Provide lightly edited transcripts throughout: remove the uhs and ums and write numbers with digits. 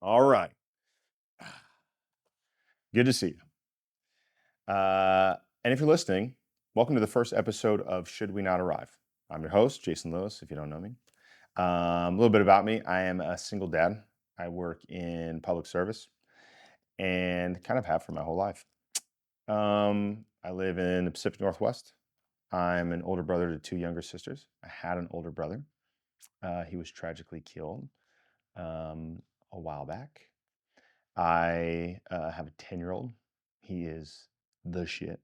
All right. Good to see you. And if you're listening, welcome to the first episode of Should We Not Arrive? I'm your host, Jason Lewis, if you don't know me. A little bit about me. I am a single dad. I work in public service and kind of have for my whole life. I live in the Pacific Northwest. I'm an older brother to two younger sisters. I had an older brother. He was tragically killed a while back. I have a 10-year-old. He is the shit.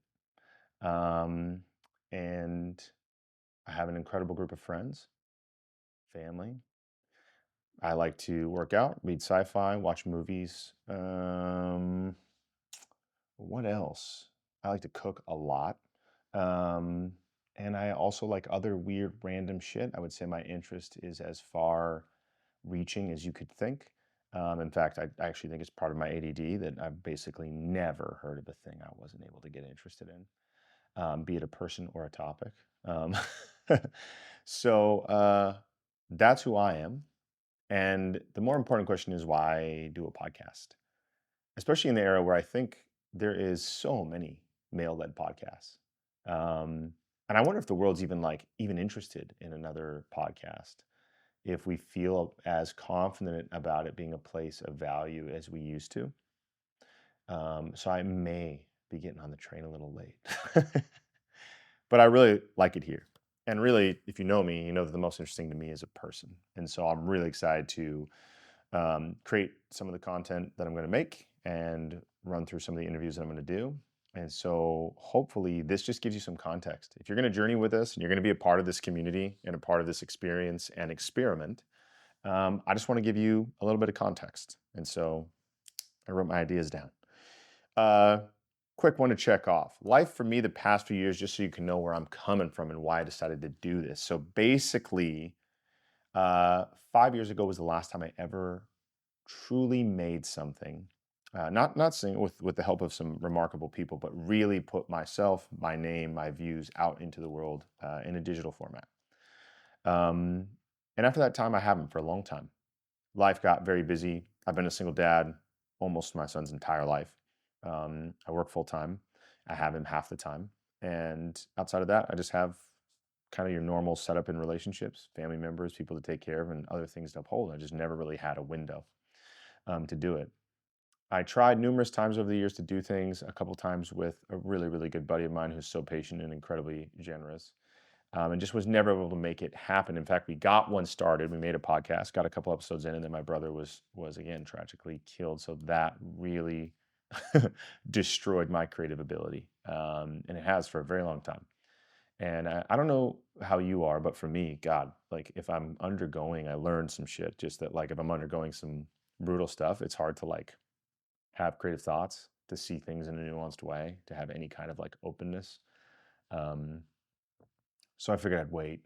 Um, and I have an incredible group of friends, family. I like to work out, read sci-fi, watch movies. What else? I like to cook a lot. Um, and I also like other weird random shit. I would say my interest is as far reaching as you could think. In fact, I actually think it's part of my ADD that I've basically never heard of a thing I wasn't able to get interested in, be it a person or a topic. Um, so that's who I am. And the more important question is why do a podcast? Especially in the era where I think there is so many male-led podcasts. Um, and I wonder if the world's even interested in another podcast, if we feel as confident about it being a place of value as we used to. So I may be getting on the train a little late, but I really like it here. And really, if you know me, you know that the most interesting to me is a person. And so I'm really excited to create some of the content that I'm going to make and run through some of the interviews that I'm going to do. And so hopefully this just gives you some context. If you're going to journey with us and you're going to be a part of this community and a part of this experience and experiment, I just want to give you a little bit of context. And so I wrote my ideas down. Quick one to check off. Life for me the past few years, just so you can know where I'm coming from and why I decided to do this. So basically, 5 years ago was the last time I ever truly made something. Not saying with the help of some remarkable people, but really put myself, my name, my views out into the world in a digital format. Um, and after that time, I haven't for a long time. Life got very busy. I've been a single dad almost my son's entire life. I work full time. I have him half the time. And outside of that, I just have kind of your normal setup in relationships, family members, people to take care of, and other things to uphold. I just never really had a window to do it. I tried numerous times over the years to do things, a couple times with a really, really good buddy of mine who's so patient and incredibly generous, and just was never able to make it happen. In fact, we got one started. We made a podcast, got a couple episodes in, and then my brother was again tragically killed. So that really destroyed my creative ability, and it has for a very long time. And I don't know how you are, but for me, God, like if I'm undergoing, I learned some shit. Just that, like if I'm undergoing some brutal stuff, it's hard to like have creative thoughts, to see things in a nuanced way, to have any kind of like openness. Um, so I figured I'd wait.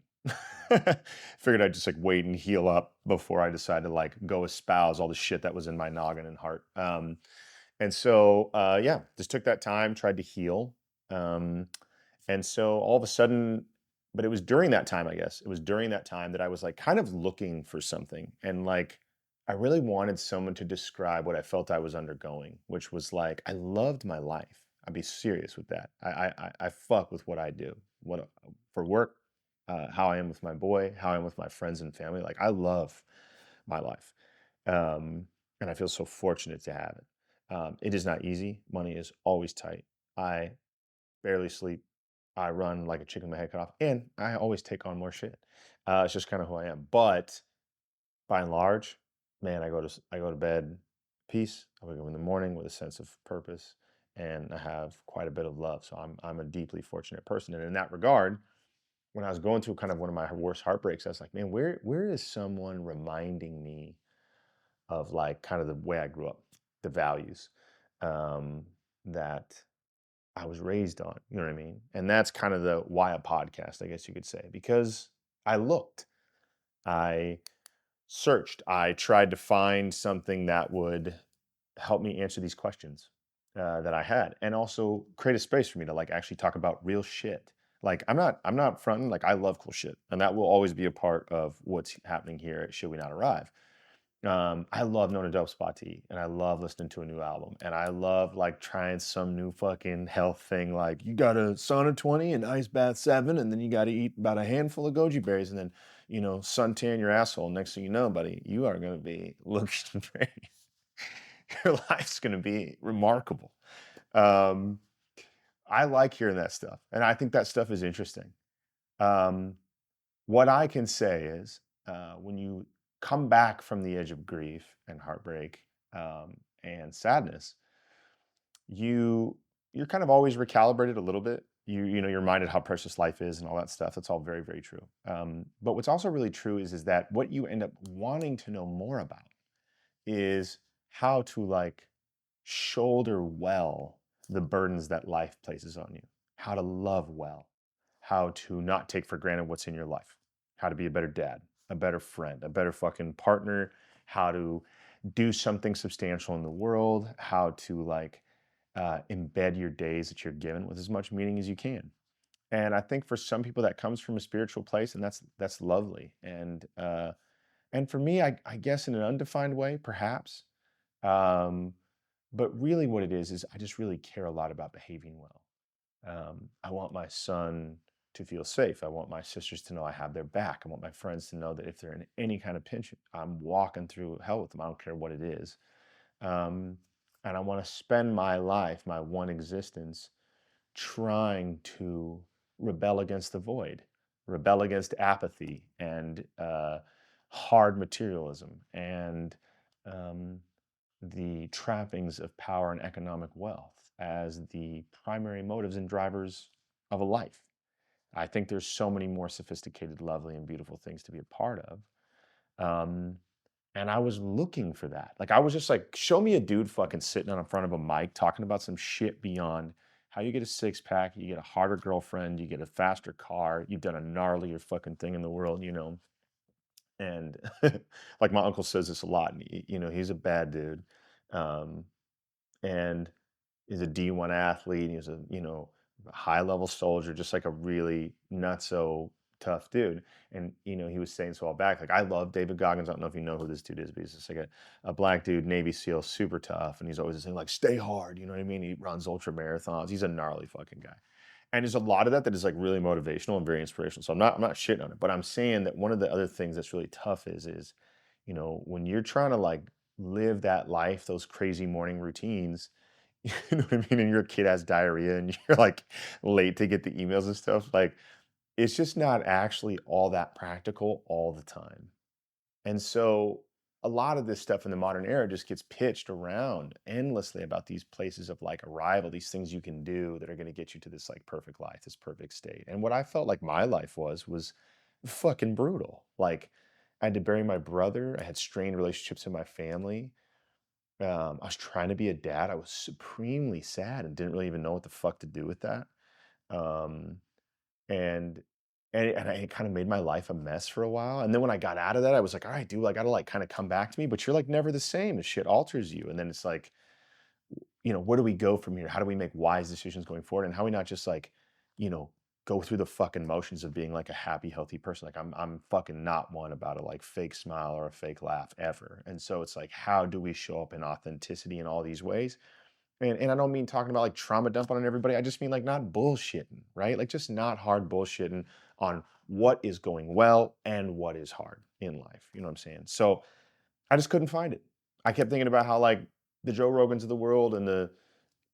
Figured I'd just like wait and heal up before I decided to like go espouse all the shit that was in my noggin and heart. And so yeah, just took that time, tried to heal. Um, and so all of a sudden, but it was during that time, I guess, it was during that time that I was like kind of looking for something. And like, I really wanted someone to describe what I felt I was undergoing, which was like, I loved my life. I'd be serious with that. I fuck with what I do, what for work, how I am with my boy, how I am with my friends and family. Like I love my life. And I feel so fortunate to have it. It is not easy. Money is always tight. I barely sleep. I run like a chicken with my head cut off, and I always take on more shit. It's just kind of who I am. But by and large, man, I go to bed peace. I wake up in the morning with a sense of purpose, and I have quite a bit of love. So I'm a deeply fortunate person, and in that regard, when I was going through kind of one of my worst heartbreaks, I was like, man, where is someone reminding me of like kind of the way I grew up, the values um, that I was raised on, you know what I mean? And that's kind of the why a podcast, I guess you could say, because I looked, I searched, I tried to find something that would help me answer these questions that I had, and also create a space for me to like actually talk about real shit. Like I'm not fronting. Like I love cool shit, and that will always be a part of what's happening here at Should We Not Arrive. I love Nona Dope Spotty, and I love listening to a new album, and I love like trying some new fucking health thing. Like you got a sauna 20 and ice bath 7, and then you got to eat about a handful of goji berries, and then suntan your asshole. Next thing you know, buddy, you are going to be looking very. Your life's going to be remarkable. Um, I like hearing that stuff, and I think that stuff is interesting. Um, what I can say is when you come back from the edge of grief and heartbreak and sadness, you you're kind of always recalibrated a little bit. You're reminded how precious life is and all that stuff. That's all very, very true. But what's also really true is that what you end up wanting to know more about is how to like shoulder well the burdens that life places on you, how to love well, how to not take for granted what's in your life, how to be a better dad, a better friend, a better fucking partner, how to do something substantial in the world, how to like embed your days that you're given with as much meaning as you can. And I think for some people that comes from a spiritual place, and that's lovely. And for me, I guess in an undefined way, perhaps. Um, but really, what it is I just really care a lot about behaving well. I want my son to feel safe. I want my sisters to know I have their back. I want my friends to know that if they're in any kind of pinch, I'm walking through hell with them. I don't care what it is. Um, and I want to spend my life, my one existence, trying to rebel against the void, rebel against apathy and hard materialism and um, the trappings of power and economic wealth as the primary motives and drivers of a life. I think there's so many more sophisticated, lovely, and beautiful things to be a part of. Um, and I was looking for that. Like, I was just like, show me a dude fucking sitting on in front of a mic talking about some shit beyond how you get a six pack, you get a harder girlfriend, you get a faster car, you've done a gnarlier fucking thing in the world. And like my uncle says this a lot, and he's a bad dude. Um, and is a D1 athlete. He was a high level soldier, just like a really not so tough dude. And he was saying so all back, like I love David Goggins. I don't know if you know who this dude is, but he's just like a black dude, Navy SEAL, super tough. And he's always saying like, stay hard. You know what I mean? He runs ultra marathons. He's a gnarly fucking guy. And there's a lot of that is like really motivational and very inspirational. So I'm not shitting on it, but I'm saying that one of the other things that's really tough is when you're trying to like live that life, those crazy morning routines, you know what I mean? And your kid has diarrhea and you're like late to get the emails and stuff. Like it's just not actually all that practical all the time. And so a lot of this stuff in the modern era just gets pitched around endlessly about these places of like arrival, these things you can do that are going to get you to this like perfect life, this perfect state. And what I felt like my life was fucking brutal. Like I had to bury my brother. I had strained relationships in my family. I was trying to be a dad. I was supremely sad and didn't really even know what the fuck to do with that. Um, and and I kind of made my life a mess for a while. And then when I got out of that, I was like, all right, dude, I gotta like kind of come back to me. But you're like never the same. This shit alters you. And then it's like, where do we go from here? How do we make wise decisions going forward? And how we not just like, you know, go through the fucking motions of being like a happy, healthy person. Like I'm fucking not one about a like fake smile or a fake laugh ever. And so it's like, how do we show up in authenticity in all these ways? And I don't mean talking about like trauma dump on everybody. I just mean like not bullshitting, right? Like just not hard bullshitting on what is going well and what is hard in life. You know what I'm saying? So I just couldn't find it. I kept thinking about how like the Joe Rogans of the world and the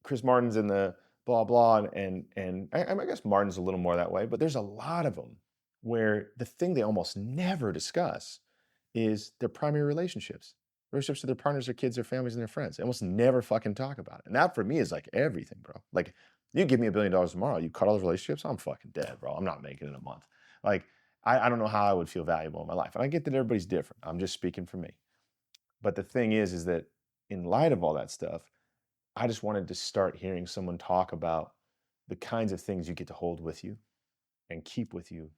Chris Martins and the blah blah and I guess Martin's a little more that way, but there's a lot of them where the thing they almost never discuss is their primary relationships to their partners, their kids, their families, and their friends. They almost never fucking talk about it, and that for me is like everything, bro. Like you give me $1 billion tomorrow, you cut all those relationships, I'm fucking dead, bro. I'm not making it in a month. Like I don't know how I would feel valuable in my life, and I get that everybody's different. I'm just speaking for me. But the thing is that in light of all that stuff, I just wanted to start hearing someone talk about the kinds of things you get to hold with you and keep with you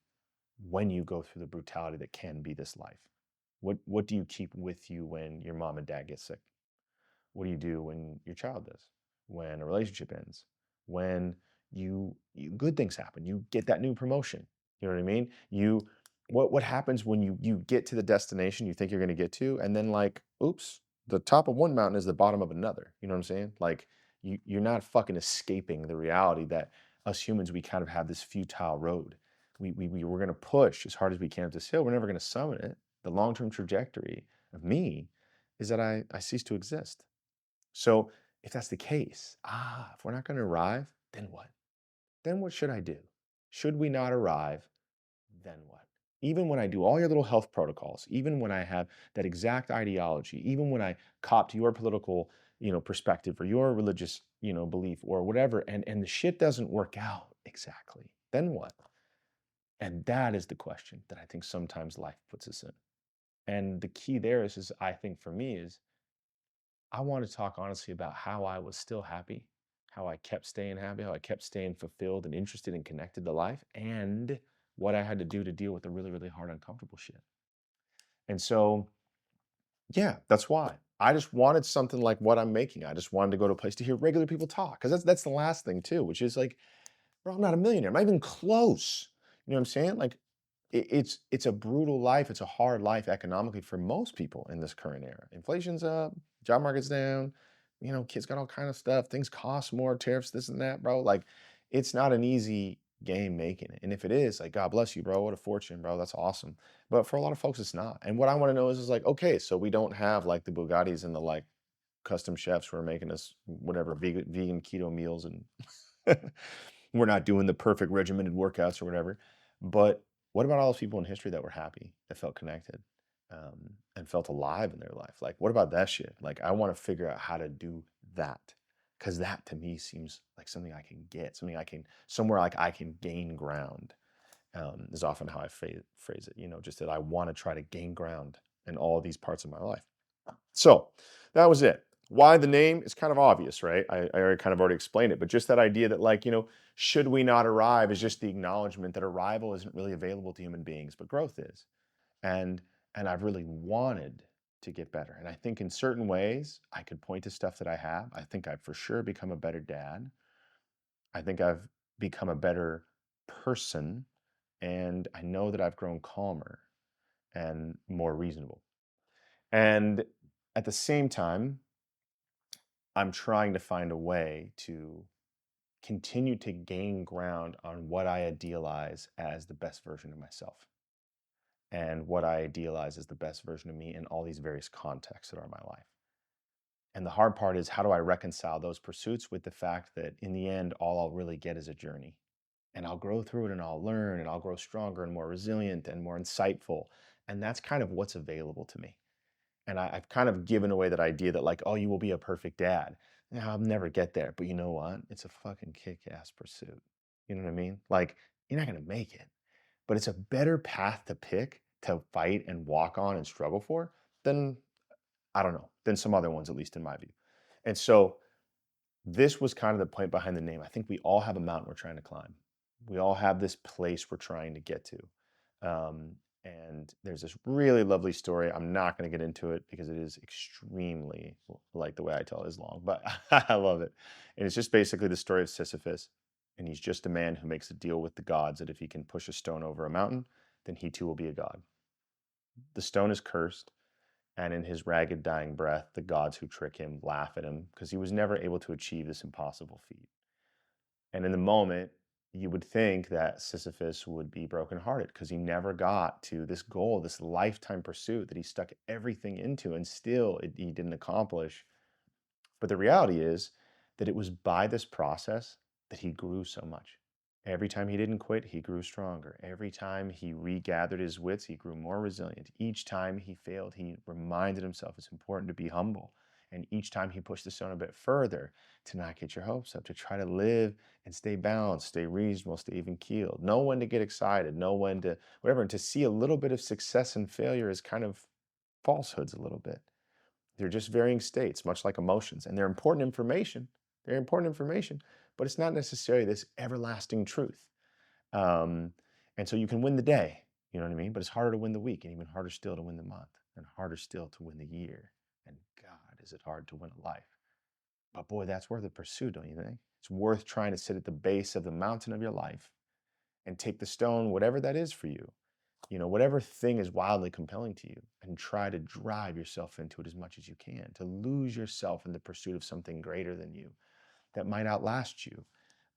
when you go through the brutality that can be this life. What do you keep with you when your mom and dad get sick? What do you do when your child does? When a relationship ends? When you good things happen, you get that new promotion. You know what I mean? What happens when you get to the destination you think you're gonna get to, and then, like, oops, the top of one mountain is the bottom of another, you know what I'm saying? Like, you're not fucking escaping the reality that us humans, we kind of have this futile road. We're gonna push as hard as we can up this hill, we're never gonna summit it. The long-term trajectory of me is that I cease to exist. So, if that's the case, if we're not gonna arrive, then what? Then what should I do? Should we not arrive, then what? Even when I do all your little health protocols, even when I have that exact ideology, even when I cop to your political, perspective or your religious, belief or whatever, and the shit doesn't work out exactly, then what? And that is the question that I think sometimes life puts us in. And the key there is I think for me is I want to talk honestly about how I was still happy, how I kept staying happy, how I kept staying fulfilled and interested and connected to life, and what I had to do to deal with the really, really hard, uncomfortable shit. And so, yeah, that's why. I just wanted something like what I'm making. I just wanted to go to a place to hear regular people talk. Because that's the last thing too, which is like, bro, I'm not a millionaire. I'm not even close. You know what I'm saying? Like, it's a brutal life. It's a hard life economically for most people in this current era. Inflation's up, job market's down. Kids got all kind of stuff. Things cost more, tariffs, this and that, bro. Like, it's not an easy game making it. And if it is, like, God bless you, bro. What a fortune, bro. That's awesome. But for a lot of folks, it's not. And what I want to know is like, okay, so we don't have like the Bugattis and the like custom chefs who are making us whatever vegan keto meals and we're not doing the perfect regimented workouts or whatever. But what about all those people in history that were happy, that felt connected, and felt alive in their life? Like, what about that shit? Like, I want to figure out how to do that because that to me seems like something I can get, something I can, somewhere like I can gain ground. Is often how I phrase it. Just that I want to try to gain ground in all these parts of my life. So that was it. Why the name is kind of obvious, right? I already explained it, but just that idea that like, should we not arrive is just the acknowledgement that arrival isn't really available to human beings, but growth is. And and I've really wanted to get better. And I think in certain ways I could point to stuff that I have. I think I've for sure become a better dad. I think I've become a better person. And I know that I've grown calmer and more reasonable. And at the same time, I'm trying to find a way to continue to gain ground on what I idealize as the best version of myself and what I idealize as the best version of me in all these various contexts that are my life. And the hard part is how do I reconcile those pursuits with the fact that in the end, all I'll really get is a journey. And I'll grow through it and I'll learn and I'll grow stronger and more resilient and more insightful. And that's kind of what's available to me. And I've kind of given away that idea that like, oh, you will be a perfect dad. No, I'll never get there. But you know what? It's a fucking kick-ass pursuit. You know what I mean? Like, you're not gonna make it, but it's a better path to pick to fight and walk on and struggle for than I don't know, than some other ones, at least in my view. And so this was kind of the point behind the name. I think we all have a mountain we're trying to climb. We all have this place we're trying to get to. And there's this really lovely story. I'm not going to get into it because it is extremely, like the way I tell it is long, but I love it. And it's just basically the story of Sisyphus. And he's just a man who makes a deal with the gods that if he can push a stone over a mountain, then he too will be a god. The stone is cursed. And in his ragged, dying breath, the gods who trick him laugh at him because he was never able to achieve this impossible feat. And in the moment, you would think that Sisyphus would be brokenhearted because he never got to this goal, this lifetime pursuit that he stuck everything into, and still he didn't accomplish. But the reality is that it was by this process that he grew so much. Every time he didn't quit, he grew stronger. Every time he regathered his wits, he grew more resilient. Each time he failed, he reminded himself it's important to be humble. And each time he pushed the stone a bit further to not get your hopes up, to try to live and stay balanced, stay reasonable, stay even keeled. Know when to get excited, know when to whatever. And to see a little bit of success and failure is kind of falsehoods a little bit. They're just varying states, much like emotions, and they're important information. They're important information, but it's not necessarily this everlasting truth. Um, and so you can win the day, you know what I mean? But it's harder to win the week, and even harder still to win the month, and harder still to win the year. And God, is it hard to win a life? But boy, that's worth the pursuit, don't you think? It's worth trying to sit at the base of the mountain of your life and take the stone, whatever that is for you, whatever thing is wildly compelling to you, and try to drive yourself into it as much as you can, to lose yourself in the pursuit of something greater than you that might outlast you.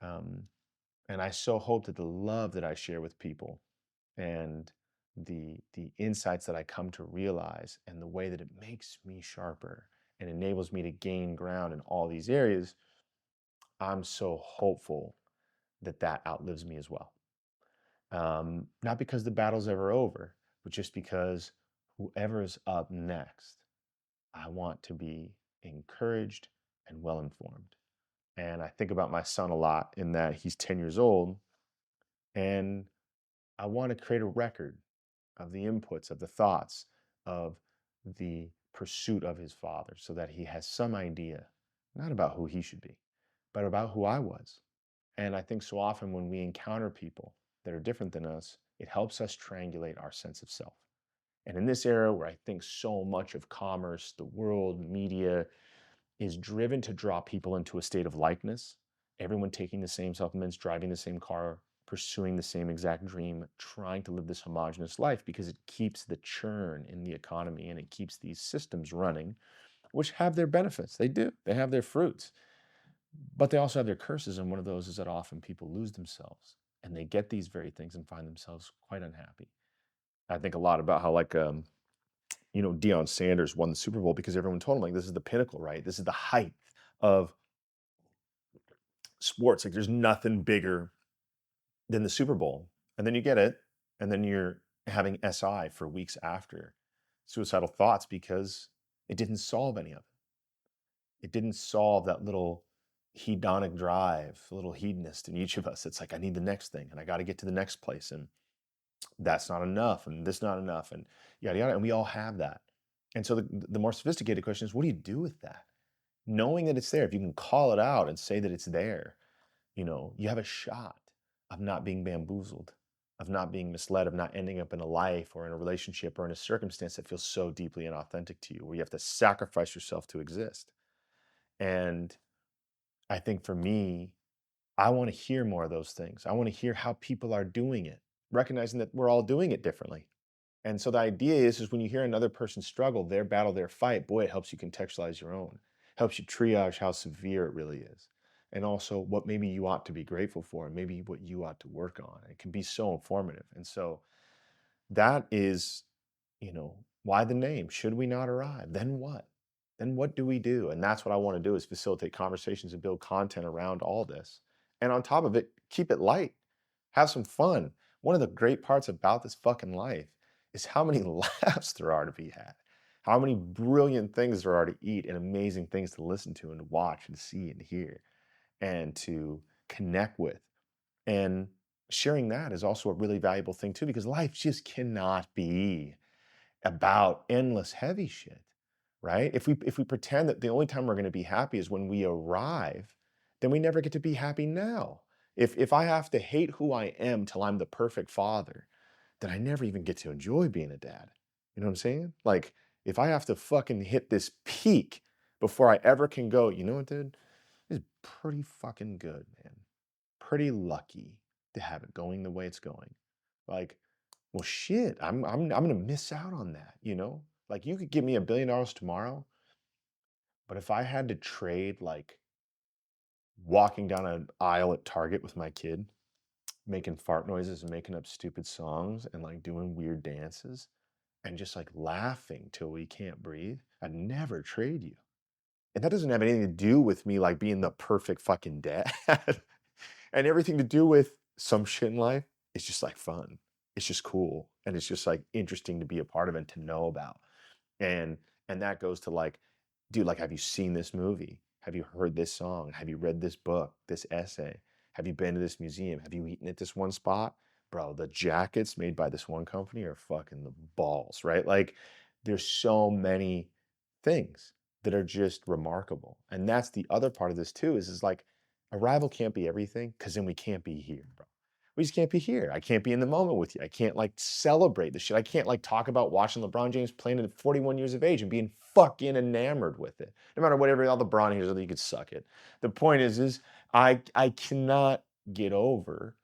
Um, and I so hope that the love that I share with people and the insights that I come to realize and the way that it makes me sharper and enables me to gain ground in all these areas, I'm so hopeful that that outlives me as well. Not because the battle's ever over, but just because whoever's up next, I want to be encouraged and well informed. And I think about my son a lot in that he's 10 years old, and I want to create a record of the inputs, of the thoughts, of the pursuit of his father so that he has some idea, not about who he should be, but about who I was. And I think so often when we encounter people that are different than us, it helps us triangulate our sense of self. And in this era where I think so much of commerce, the world, media is driven to draw people into a state of likeness, everyone taking the same supplements, driving the same car, pursuing the same exact dream, trying to live this homogenous life because it keeps the churn in the economy and it keeps these systems running, which have their benefits. They do, they have their fruits, but they also have their curses. And one of those is that often people lose themselves and they get these very things and find themselves quite unhappy. I think a lot about how, like, Deion Sanders won the Super Bowl because everyone told him, like, this is the pinnacle, right? This is the height of sports. Like, there's nothing bigger than the Super Bowl. And then you get it, and then you're having SI for weeks after, suicidal thoughts, because it didn't solve any of it. It didn't solve that little hedonic drive, a little hedonist in each of us. It's like, I need the next thing, and I got to get to the next place, and that's not enough, and this not enough, and yada yada. And we all have that. And so the more sophisticated question is, what do you do with that? Knowing that it's there, if you can call it out and say that it's there, you have a shot of not being bamboozled, of not being misled, of not ending up in a life or in a relationship or in a circumstance that feels so deeply inauthentic to you, where you have to sacrifice yourself to exist. And I think for me, I want to hear more of those things. I want to hear how people are doing it, recognizing that we're all doing it differently. And so the idea is when you hear another person struggle, their battle, their fight, boy, it helps you contextualize your own, helps you triage how severe it really is. And also what maybe you ought to be grateful for, and maybe what you ought to work on. It can be so informative. And so that is, why the name? Should we not arrive? Then what? Then what do we do? And that's what I want to do, is facilitate conversations and build content around all this. And on top of it, keep it light. Have some fun. One of the great parts about this fucking life is how many laughs there are to be had. How many brilliant things there are to eat, and amazing things to listen to and to watch and see and hear and to connect with. And sharing that is also a really valuable thing too, because life just cannot be about endless heavy shit, right? If we pretend that the only time we're going to be happy is when we arrive, then we never get to be happy now. If I have to hate who I am till I'm the perfect father, then I never even get to enjoy being a dad. You know what I'm saying? Like, if I have to fucking hit this peak before I ever can go, you know what, dude? It's pretty fucking good, man. Pretty lucky to have it going the way it's going. Like, well, shit, I'm gonna miss out on that, you know? Like, you could give me $1 billion tomorrow, but if I had to trade, like, walking down an aisle at Target with my kid, making fart noises and making up stupid songs and, like, doing weird dances and just, like, laughing till we can't breathe, I'd never trade you. And that doesn't have anything to do with me, like, being the perfect fucking dad. And everything to do with some shit in life. It's just, like, fun. It's just cool, and it's just, like, interesting to be a part of and to know about. And that goes to, like, dude, like, have you seen this movie? Have you heard this song? Have you read this book, this essay? Have you been to this museum? Have you eaten at this one spot? Bro, the jackets made by this one company are fucking the balls, right? Like, there's so many things that are just remarkable. And that's the other part of this too, is like, arrival can't be everything, because then we can't be here, bro. We just can't be here. I can't be in the moment with you. I can't, like, celebrate the shit. I can't, like, talk about watching LeBron James playing at 41 years of age and being fucking enamored with it. No matter whatever all LeBron hears, you could suck it. The point is I cannot get over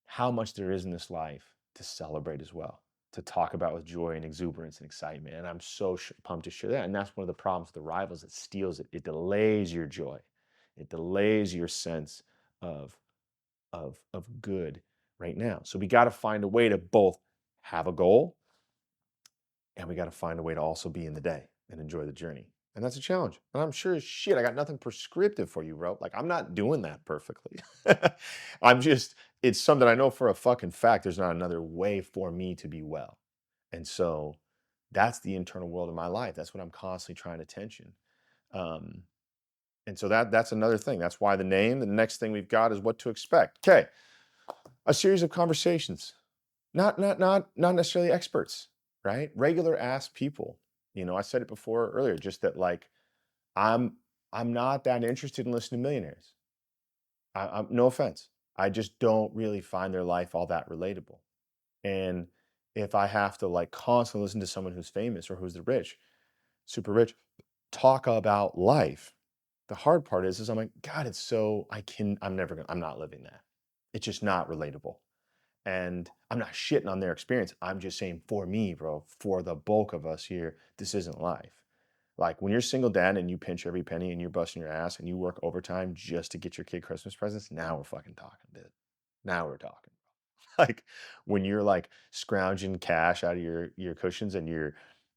how much there is in this life to celebrate as well. to talk about with joy and exuberance and excitement. And I'm so pumped to share that. And that's one of the problems with the rivals. It steals it. It delays your joy. It delays your sense of good right now. So we got to find a way to both have a goal, and we got to find a way to also be in the day and enjoy the journey. And that's a challenge. And I'm sure as shit, I got nothing prescriptive for you, bro. Like, I'm not doing that perfectly. I'm just, it's something I know for a fucking fact. There's not another way for me to be well. And so that's the internal world of my life. That's what I'm constantly trying to tension. Um, and so that's another thing. That's why the name, the next thing we've got is what to expect. Okay. A series of conversations, not necessarily experts, right? Regular ass people. You know, I said it before earlier, just that like I'm I'm not that interested in listening to millionaires. I'm no offense. I just don't really find their life all that relatable. And if I have to like constantly listen to someone who's famous or who's the rich, super rich, talk about life, the hard part is I'm like, God, it's so I'm not living that. It's just not relatable. And I'm not shitting on their experience. I'm just saying for me, bro, for the bulk of us here, this isn't life. Like when you're single dad and you pinch every penny and you're busting your ass and you work overtime just to get your kid Christmas presents, now we're fucking talking, dude. Now we're talking. Like when you're like scrounging cash out of your cushions and you're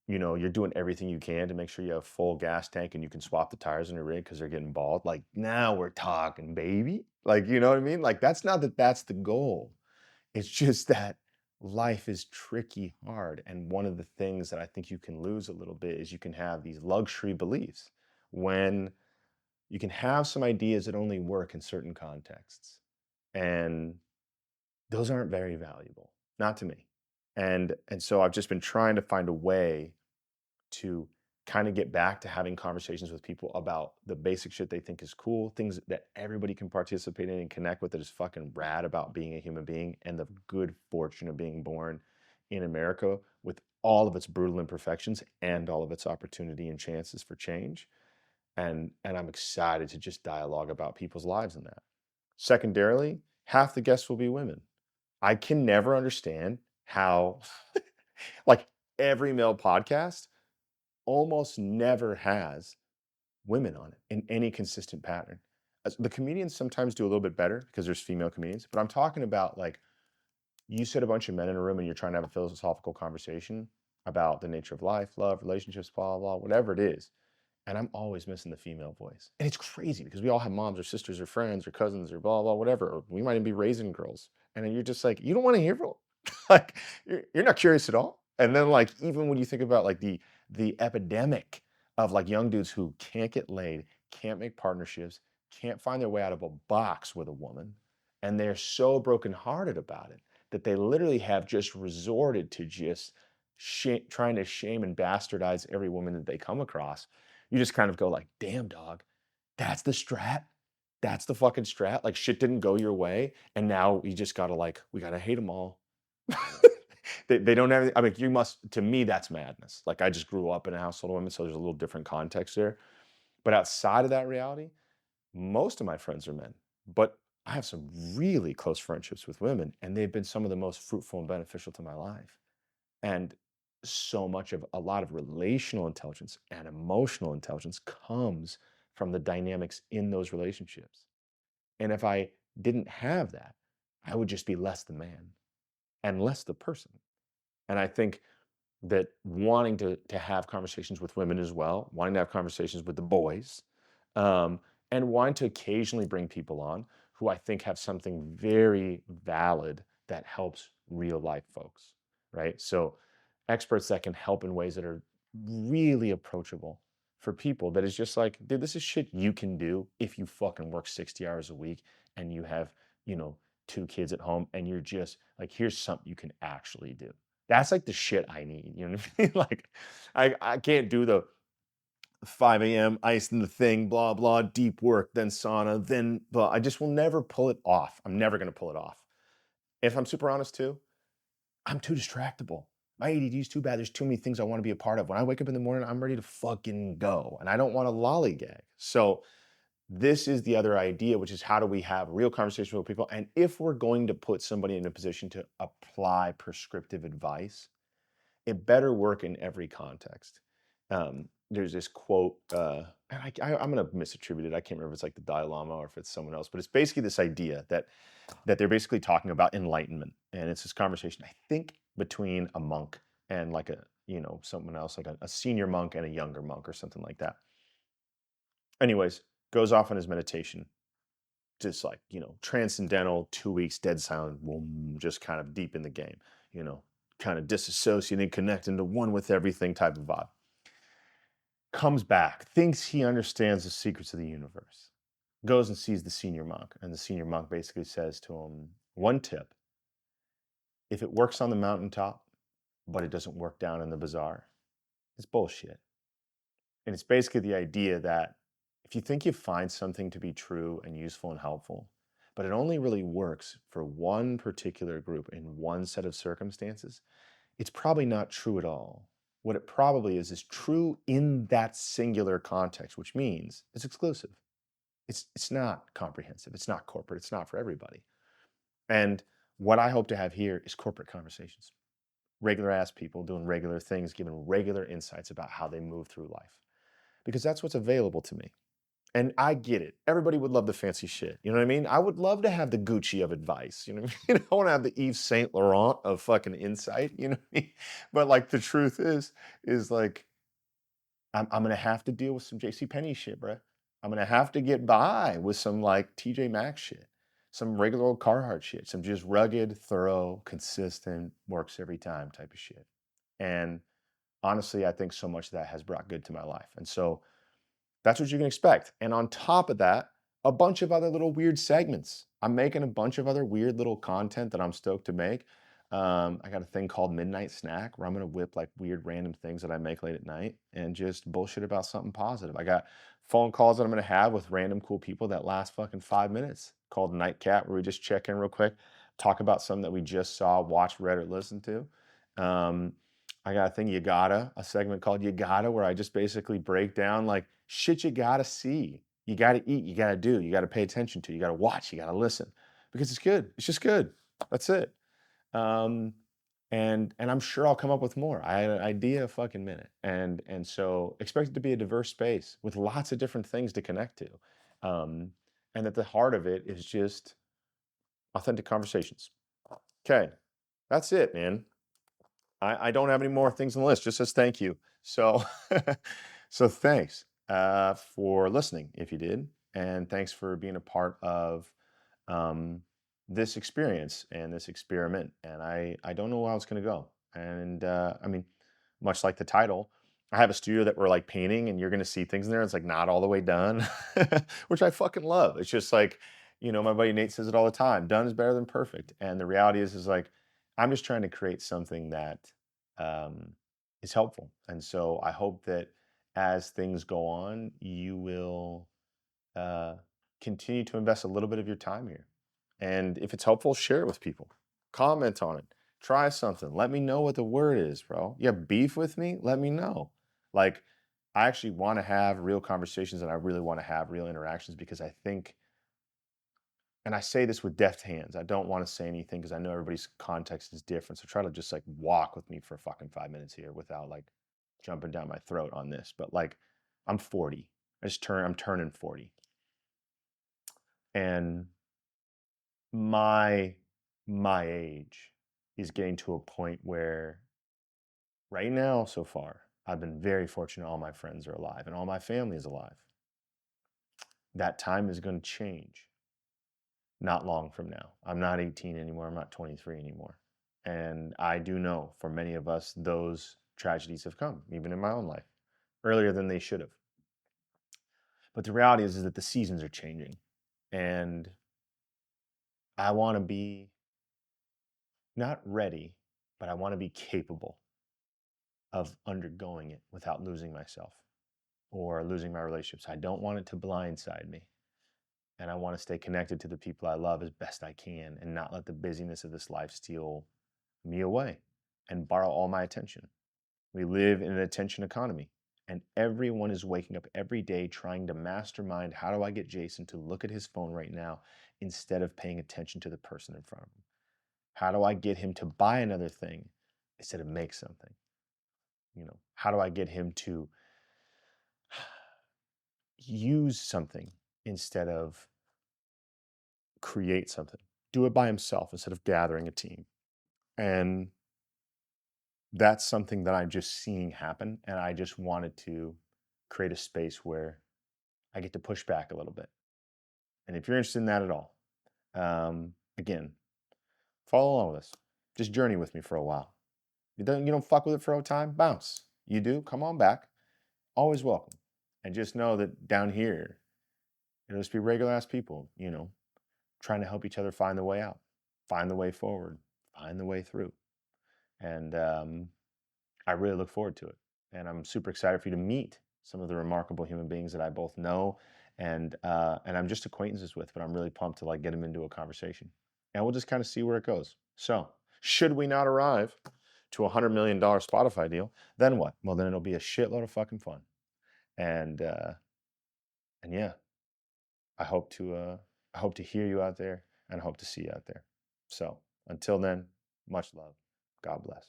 doing everything you can to make sure you have full gas tank and you can swap the tires on your rig because they're getting bald. Like now we're talking, baby. Like, you know what I mean? Like that's the goal. It's just that life is tricky hard. And one of the things that I think you can lose a little bit is you can have these luxury beliefs when you can have some ideas that only work in certain contexts. And those aren't very valuable, not to me. And so I've just been trying to find a way to kind of get back to having conversations with people about the basic shit they think is cool, things that everybody can participate in and connect with that is fucking rad about being a human being and the good fortune of being born in America with all of its brutal imperfections and all of its opportunity and chances for change. And I'm excited to just dialogue about people's lives in that. Secondarily, half the guests will be women. I can never understand how like every male podcast almost never has women on it in any consistent pattern. The comedians sometimes do a little bit better because there's female comedians, but I'm talking about like you sit a bunch of men in a room and you're trying to have a philosophical conversation about the nature of life, love, relationships, blah, blah, whatever it is. And I'm always missing the female voice. And it's crazy because we all have moms or sisters or friends or cousins or blah, blah, whatever. Or we might even be raising girls. And then you're just like, you don't want to hear from like you're not curious at all. And then like even when you think about like the epidemic of like young dudes who can't get laid, can't make partnerships, can't find their way out of a box with a woman, and they're so brokenhearted about it that they literally have just resorted to just trying to shame and bastardize every woman that they come across. You just kind of go like, damn dog, that's the strat. That's the fucking strat. Like shit didn't go your way. And now you just gotta like, we gotta hate them all. They don't have, I mean, you must, to me, that's madness. Like I just grew up in a household of women, so there's a little different context there. But outside of that reality, most of my friends are men. But I have some really close friendships with women, and they've been some of the most fruitful and beneficial to my life. And so much of a lot of relational intelligence and emotional intelligence comes from the dynamics in those relationships. And if I didn't have that, I would just be less the man and less the person. And I think that wanting to have conversations with women as well, wanting to have conversations with the boys, and wanting to occasionally bring people on who I think have something very valid that helps real life folks, right? So experts that can help in ways that are really approachable for people that is just like, dude, this is shit you can do if you fucking work 60 hours a week and you have, you know, two kids at home and you're just like, here's something you can actually do. That's like the shit I need. You know what I mean? Like, I can't do the 5 a.m. ice in the thing, blah, blah, deep work, then sauna, then blah. I just will never pull it off. I'm never going to pull it off. If I'm super honest too, I'm too distractible. My ADD is too bad. There's too many things I want to be a part of. When I wake up in the morning, I'm ready to fucking go. And I don't want to lollygag. So this is the other idea, which is how do we have real conversations with people? And if we're going to put somebody in a position to apply prescriptive advice, it better work in every context. There's this quote, and I'm going to misattribute it. I can't remember if it's like the Dalai Lama or if it's someone else, but it's basically this idea that they're basically talking about enlightenment, and it's this conversation I think between a monk and like someone else, like a senior monk and a younger monk or something like that. Anyways, goes off on his meditation, just like transcendental, 2 weeks dead silent, boom, just kind of deep in the game, kind of disassociating, connecting to one with everything type of vibe. Comes back, thinks he understands the secrets of the universe, goes and sees the senior monk, and the senior monk basically says to him, one tip: if it works on the mountaintop, but it doesn't work down in the bazaar, it's bullshit. And it's basically the idea that if you think you find something to be true and useful and helpful, but it only really works for one particular group in one set of circumstances, it's probably not true at all. What it probably is true in that singular context, which means it's exclusive. It's not comprehensive. It's not corporate. It's not for everybody. And what I hope to have here is corporate conversations. Regular ass people doing regular things, giving regular insights about how they move through life. Because that's what's available to me. And I get it. Everybody would love the fancy shit. You know what I mean? I would love to have the Gucci of advice. You know what I mean? I want to have the Yves Saint Laurent of fucking insight. You know what I mean? But like the truth is like, I'm gonna have to deal with some JC Penney shit, bro. I'm gonna have to get by with some like TJ Maxx shit, some regular old Carhartt shit, some just rugged, thorough, consistent, works every time type of shit. And honestly, I think so much of that has brought good to my life. And so that's what you can expect. And on top of that, a bunch of other little weird segments. I'm making a bunch of other weird little content that I'm stoked to make. I got a thing called Midnight Snack where I'm going to whip like weird random things that I make late at night and just bullshit about something positive. I got phone calls that I'm going to have with random cool people that last fucking 5 minutes called Nightcat, where we just check in real quick, talk about something that we just saw, watched, read, or listened to. I got a thing, a segment called You Gotta, where I just basically break down like shit you gotta see, you gotta eat, you gotta do, you gotta pay attention to, you gotta watch, you gotta listen, because it's good. It's just good. That's it. Um, and I'm sure I'll come up with more. I had an idea a fucking minute, and so expect it to be a diverse space with lots of different things to connect to, and at the heart of it is just authentic conversations. Okay, that's it, man. I don't have any more things on the list. Just says thank you. So, so thanks for listening, if you did, and thanks for being a part of um, this experience and this experiment. And I don't know how it's going to go. And I mean, much like the title, I have a studio that we're like painting, and you're going to see things in there. It's like not all the way done, which I fucking love. It's just like, my buddy Nate says it all the time: done is better than perfect. And the reality is like, I'm just trying to create something that um, is helpful. And so I hope that as things go on, you will uh, continue to invest a little bit of your time here. And if it's helpful, share it with people. Comment on it. Try something. Let me know what the word is, bro. You have beef with me? Let me know. Like, I actually want to have real conversations and I really want to have real interactions because I think, and I say this with deft hands, I don't want to say anything because I know everybody's context is different. So try to just like walk with me for fucking 5 minutes here without like jumping down my throat on this. But like, I'm 40. I'm turning 40. And my my age is getting to a point where right now so far I've been very fortunate all my friends are alive and all my family is alive. That time is going to change not long from now. I'm not 18 anymore. I'm not 23 anymore. And I do know for many of us, those tragedies have come, even in my own life, earlier than they should have. But the reality is that the seasons are changing. And I want to be not ready, but I want to be capable of undergoing it without losing myself or losing my relationships. I don't want it to blindside me. And I want to stay connected to the people I love as best I can and not let the busyness of this life steal me away and borrow all my attention. We live in an attention economy, and everyone is waking up every day trying to mastermind how do I get Jason to look at his phone right now instead of paying attention to the person in front of him? How do I get him to buy another thing instead of make something? how do I get him to use something instead of create something? Do it by himself instead of gathering a team. And that's something that I'm just seeing happen. And I just wanted to create a space where I get to push back a little bit. And if you're interested in that at all, again, follow along with us. Just journey with me for a while. You don't fuck with it for a time, bounce. You do, come on back. Always welcome. And just know that down here, it'll just be regular ass people, trying to help each other find the way out, find the way forward, find the way through. And I really look forward to it. And I'm super excited for you to meet some of the remarkable human beings that I both know and I'm just acquaintances with, but I'm really pumped to like get them into a conversation. And we'll just kind of see where it goes. So, should we not arrive to $100 million Spotify deal, then what? Well, then it'll be a shitload of fucking fun. And yeah, I hope to hear you out there and I hope to see you out there. So, until then, much love. God bless.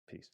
Peace.